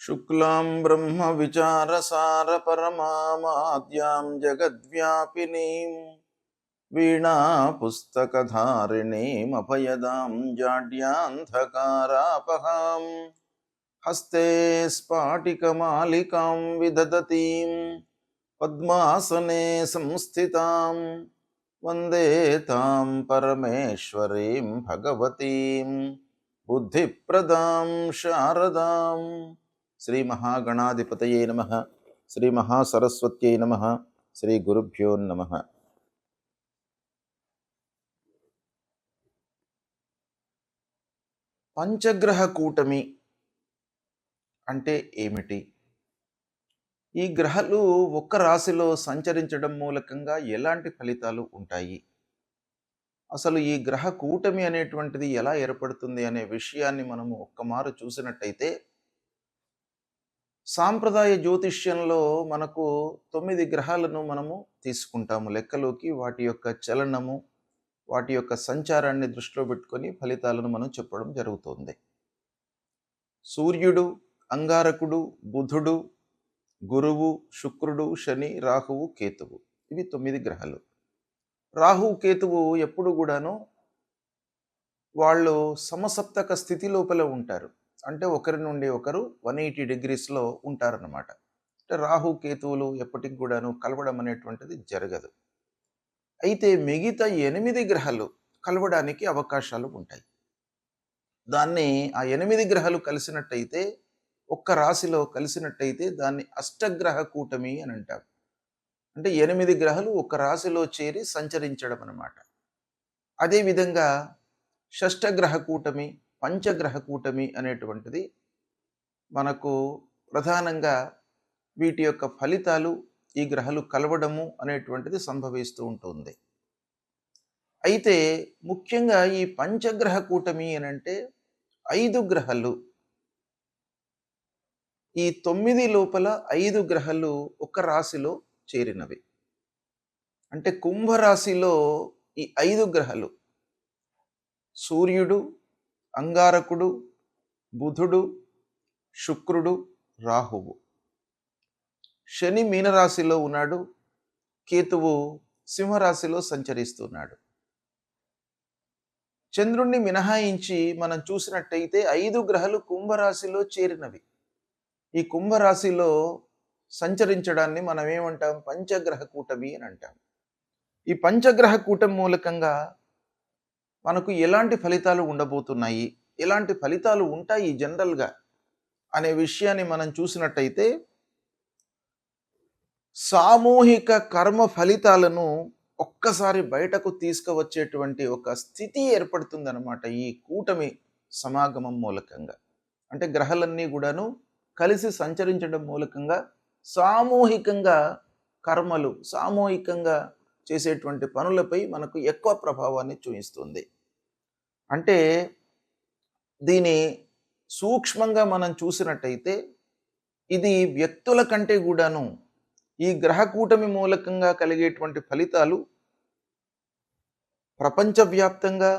शुक्लां ब्रह्मविचारसारपरमामाद्यां जगद्व्यापिनीं वीणापुस्तकधारिणीमभयदां जाड्यान्धकारापहां हस्ते स्फाटिकमालिकां विदधतीं पद्मासने संस्थितां वन्दे तां परमेश्वरीं भगवतीं बुद्धिप्रदां शारदां। श्री महागणाधिपतये नमः। श्री महासरस्वत्यै नमः। श्री गुरुभ्यो नमः। పంచగ్రహ కూటమి అంటే ఏమిటి? ఈ గ్రహాలు ఒక్క రాశిలో సంచరించడం మూలకంగా ఎలాంటి ఫలితాలు ఉంటాయి? అసలు ఈ గ్రహ కూటమి అనేటువంటిది ఎలా ఏర్పడుతుంది అనే విషయాన్ని మనము ఒక్కమారు చూసినట్టయితే, సాంప్రదాయ జ్యోతిష్యంలో మనకు 9 గ్రహాలను మనము తీసుకుంటాము లెక్కలోకి. వాటి యొక్క చలనము, వాటి యొక్క సంచారాన్ని దృష్టిలో పెట్టుకొని ఫలితాలను మనం చెప్పడం జరుగుతుంది. సూర్యుడు, అంగారకుడు, బుధుడు, గురువు, శుక్రుడు, శని, రాహువు, కేతువు, ఇవి 9 గ్రహాలు. రాహు, కేతువు ఎప్పుడు కూడాను వాళ్ళు సమసప్తక స్థితి లోపల ఉంటారు. అంటే ఒకరి నుండి ఒకరు 180 డిగ్రీస్లో ఉంటారన్నమాట. అంటే రాహు, కేతువులు ఎప్పటికి కూడాను కలవడం అనేటువంటిది జరగదు. అయితే మిగతా 8 గ్రహాలు కలవడానికి అవకాశాలు ఉంటాయి. దాన్ని ఆ 8 గ్రహాలు కలిసినట్టయితే, ఒక్క రాశిలో కలిసినట్టయితే దాన్ని అష్టగ్రహ కూటమి అని అంటారు. అంటే 8 గ్రహాలు ఒక రాశిలో చేరి సంచరించడం అన్నమాట. అదేవిధంగా షష్టగ్రహ కూటమి, పంచగ్రహ కూటమి అనేటువంటిది మనకు ప్రధానంగా వీటి యొక్క ఫలితాలు ఈ గ్రహాలు కలవడము అనేటువంటిది సంభవిస్తూ ఉంటుంది. అయితే ముఖ్యంగా ఈ పంచగ్రహ కూటమి అని అంటే 5 గ్రహాలు, ఈ 9 లోపల 5 గ్రహాలు ఒక రాశిలో చేరినవి. అంటే కుంభరాశిలో ఈ 5 గ్రహాలు సూర్యుడు, అంగారకుడు, బుధుడు, శుక్రుడు, రాహువు. శని మీనరాశిలో ఉన్నాడు, కేతువు సింహరాశిలో సంచరిస్తున్నాడు. చంద్రుణ్ణి మినహాయించి మనం చూసినట్టయితే 5 గ్రహాలు కుంభరాశిలో చేరినవి. ఈ కుంభరాశిలో సంచరించడాన్ని మనం ఏమంటాం? పంచగ్రహ కూటమి అని అంటాం. ఈ పంచగ్రహ కూటమి మూలకంగా మనకు ఎలాంటి ఫలితాలు ఉండబోతున్నాయి, ఎలాంటి ఫలితాలు ఉంటాయి జనరల్గా అనే విషయాన్ని మనం చూసినట్టయితే, సామూహిక కర్మ ఫలితాలను ఒక్కసారి బయటకు తీసుకువచ్చేటువంటి ఒక స్థితి ఏర్పడుతుందన్నమాట ఈ కూటమి సమాగమం మూలకంగా. అంటే గ్రహాలన్నీ కూడాను కలిసి సంచరించడం మూలకంగా సామూహికంగా కర్మలు, సామూహికంగా చేసేటువంటి పనులపై మనకు ఎక్కువ ప్రభావాన్ని చూపిస్తుంది. అంటే దీని సూక్ష్మంగా మనం చూసినట్టయితే, ఇది వ్యక్తుల కంటే కూడాను ఈ గ్రహ కూటమి మూలకంగా కలిగేటువంటి ఫలితాలు ప్రపంచవ్యాప్తంగా,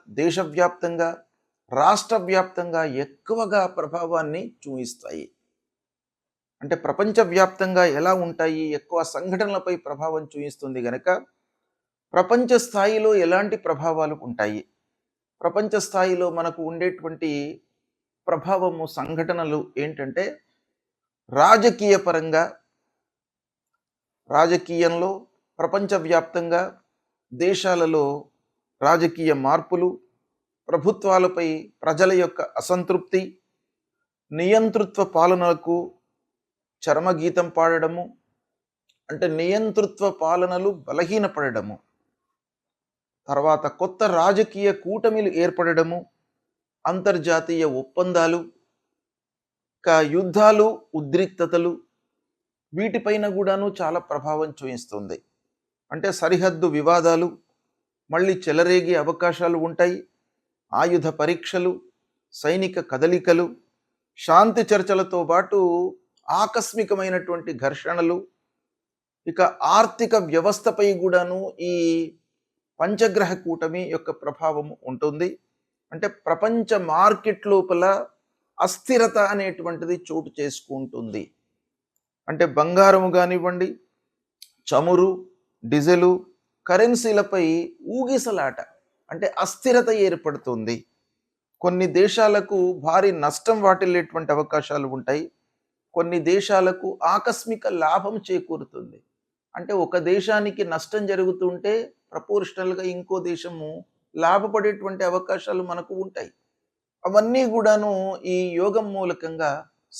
దేశవ్యాప్తంగా, రాష్ట్ర వ్యాప్తంగా ఎక్కువగా ప్రభావాన్ని చూపిస్తాయి. అంటే ప్రపంచవ్యాప్తంగా ఎలా ఉంటాయి? ఎక్కువ సంఘటనలపై ప్రభావం చూపిస్తుంది గనక ప్రపంచ స్థాయిలో ఎలాంటి ప్రభావాలు ఉంటాయి? ప్రపంచ స్థాయిలో మనకు ఉండేటువంటి ప్రభావము, సంఘటనలు ఏంటంటే, రాజకీయ పరంగా, రాజకీయంలో ప్రపంచవ్యాప్తంగా దేశాలలో రాజకీయ మార్పులు, ప్రభుత్వాలపై ప్రజల యొక్క అసంతృప్తి, నియంతృత్వ పాలనలకు చరమగీతం పాడడము, అంటే నియంతృత్వ పాలనలు బలహీనపడము, తర్వాత కొత్త రాజకీయ కూటమిలు ఏర్పడము, అంతర్జాతీయ ఒప్పందాలు, యుద్ధాలు, ఉద్రిక్తతలు, వీటిపైన కూడాను చాలా ప్రభావం చూపిస్తుంది. అంటే సరిహద్దు వివాదాలు మళ్ళీ చెలరేగే అవకాశాలు ఉంటాయి. ఆయుధ పరీక్షలు, సైనిక కదలికలు, శాంతి చర్చలతో పాటు ఆకస్మికమైనటువంటి ఘర్షణలు, ఇక ఆర్థిక వ్యవస్థపై కూడాను ఈ పంచగ్రహ కూటమి యొక్క ప్రభావం ఉంటుంది. అంటే ప్రపంచ మార్కెట్ లోపల అస్థిరత అనేటువంటిది చోటు చేసుకుంటుంది. అంటే బంగారము కానివ్వండి, చమురు, డీజిలు, కరెన్సీలపై ఊగిసలాట, అంటే అస్థిరత ఏర్పడుతుంది. కొన్ని దేశాలకు భారీ నష్టం వాటిల్లేటువంటి అవకాశాలు ఉంటాయి. కొన్ని దేశాలకు ఆకస్మిక లాభం చేకూరుతుంది. అంటే ఒక దేశానికి నష్టం జరుగుతుంటే ప్రపోర్షనల్గా ఇంకో దేశము లాభపడేటువంటి అవకాశాలు మనకు ఉంటాయి. అవన్నీ కూడాను ఈ యోగం మూలకంగా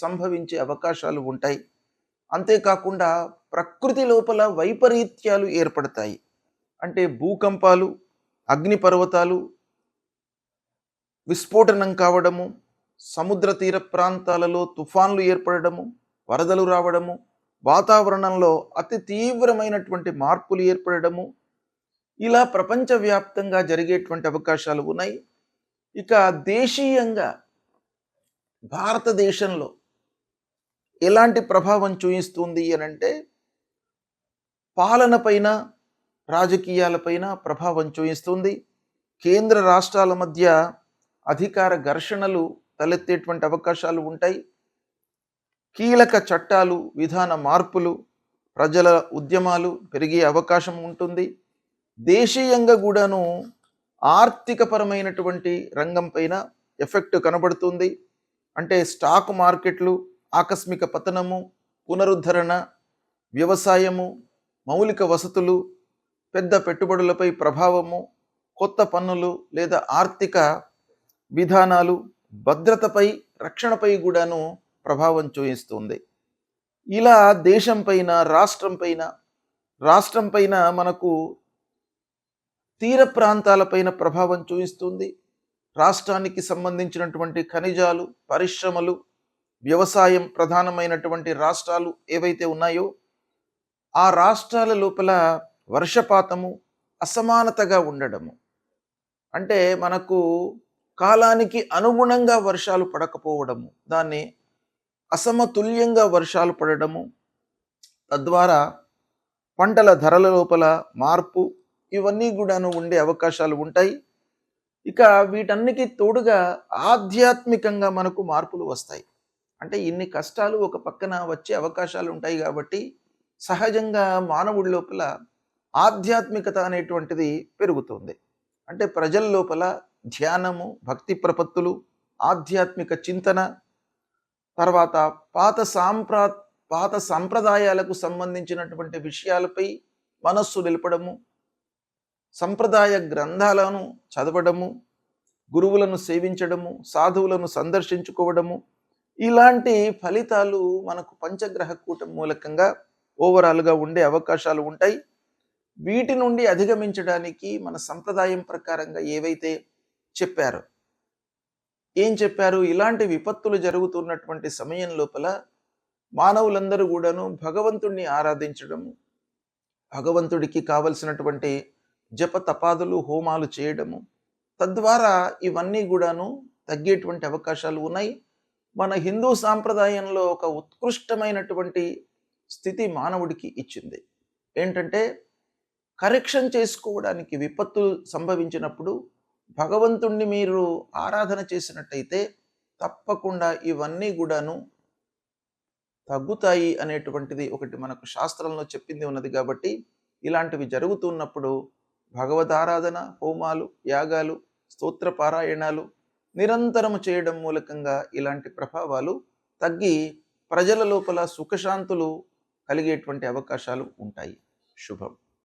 సంభవించే అవకాశాలు ఉంటాయి. అంతేకాకుండా ప్రకృతి లోపల వైపరీత్యాలు ఏర్పడతాయి. అంటే భూకంపాలు, అగ్నిపర్వతాలు విస్ఫోటనం కావడము, సముద్ర తీర ప్రాంతాలలో తుఫాన్లు ఏర్పడము, వరదలు రావడము, వాతావరణంలో అతి తీవ్రమైనటువంటి మార్పులు ఏర్పడము, ఇలా ప్రపంచవ్యాప్తంగా జరిగేటువంటి అవకాశాలు ఉన్నాయి. ఇక దేశీయంగా భారతదేశంలో ఎలాంటి ప్రభావం చూయిస్తుంది అనంటే పాలనపైన, రాజకీయాలపైన ప్రభావం చూయిస్తుంది. కేంద్ర రాష్ట్రాల మధ్య అధికార ఘర్షణలు తలెత్తేటువంటి అవకాశాలు ఉంటాయి. కీలక చట్టాలు, విధాన మార్పులు, ప్రజల ఉద్యమాలు పెరిగే అవకాశం ఉంటుంది. దేశీయంగా కూడాను ఆర్థికపరమైనటువంటి రంగం పైన ఎఫెక్ట్ కనబడుతుంది. అంటే స్టాక్ మార్కెట్లు ఆకస్మిక పతనము, పునరుద్ధరణ, వ్యవసాయము, మౌలిక వసతులు, పెద్ద పెట్టుబడులపై ప్రభావము, కొత్త పన్నులు లేదా ఆర్థిక విధానాలు, భద్రతపై, రక్షణపై కూడాను ప్రభావం చూపిస్తుంది. ఇలా దేశం పైన, రాష్ట్రం పైన మనకు తీర ప్రాంతాలపైన ప్రభావం చూపిస్తుంది. రాష్ట్రానికి సంబంధించినటువంటి ఖనిజాలు, పరిశ్రమలు, వ్యవసాయం ప్రధానమైనటువంటి రాష్ట్రాలు ఏవైతే ఉన్నాయో ఆ రాష్ట్రాల లోపల వర్షపాతము అసమానతగా ఉండడము, అంటే మనకు కాలానికి అనుగుణంగా వర్షాలు పడకపోవడము, దాన్ని అసమతుల్యంగా వర్షాలు పడడము, తద్వారా పంటల ధరల లోపల మార్పు, ఇవన్నీ కూడాను ఉండే అవకాశాలు ఉంటాయి. ఇక వీటన్నికి తోడుగా ఆధ్యాత్మికంగా మనకు మార్పులు వస్తాయి. అంటే ఇన్ని కష్టాలు ఒక పక్కన వచ్చే అవకాశాలు ఉంటాయి కాబట్టి సహజంగా మానవుడి లోపల ఆధ్యాత్మికత అనేటువంటిది పెరుగుతుంది. అంటే ప్రజల లోపల ధ్యానము, భక్తి ప్రపత్తులు, ఆధ్యాత్మిక చింతన, తర్వాత పాత సంప్రదాయాలకు సంబంధించినటువంటి విషయాలపై మనస్సు నిలపడము, సంప్రదాయ గ్రంథాలను చదవడము, గురువులను సేవించడము, సాధువులను సందర్శించుకోవడము, ఇలాంటి ఫలితాలు మనకు పంచగ్రహ కూటం మూలకంగా ఓవరాల్గా ఉండే అవకాశాలు ఉంటాయి. వీటి నుండి అధిగమించడానికి మన సంప్రదాయం ప్రకారంగా ఏవైతే చెప్పారో, ఏం చెప్పారు, ఇలాంటి విపత్తులు జరుగుతున్నటువంటి సమయం లోపల మానవులందరూ కూడాను భగవంతుణ్ణి ఆరాధించడము, భగవంతుడికి కావలసినటువంటి జప తపాదులు, హోమాలు చేయడము, తద్వారా ఇవన్నీ కూడాను తగ్గేటువంటి అవకాశాలు ఉన్నాయి. మన హిందూ సాంప్రదాయంలో ఒక ఉత్కృష్టమైనటువంటి స్థితి మానవుడికి ఇచ్చింది. ఏంటంటే కరెక్షన్ చేసుకోవడానికి విపత్తులు సంభవించినప్పుడు భగవంతుణ్ణి మీరు ఆరాధన చేసినట్టయితే తప్పకుండా ఇవన్నీ కూడాను తగ్గుతాయి అనేటువంటిది ఒకటి మనకు శాస్త్రంలో చెప్పింది ఉన్నది. కాబట్టి ఇలాంటివి జరుగుతున్నప్పుడు భగవద్ ఆరాధన, హోమాలు, యాగాలు, స్తోత్ర పారాయణాలు నిరంతరము చేయడం మూలకంగా ఇలాంటి ప్రభావాలు తగ్గి ప్రజల లోపల సుఖశాంతులు కలిగేటువంటి అవకాశాలు ఉంటాయి. శుభం.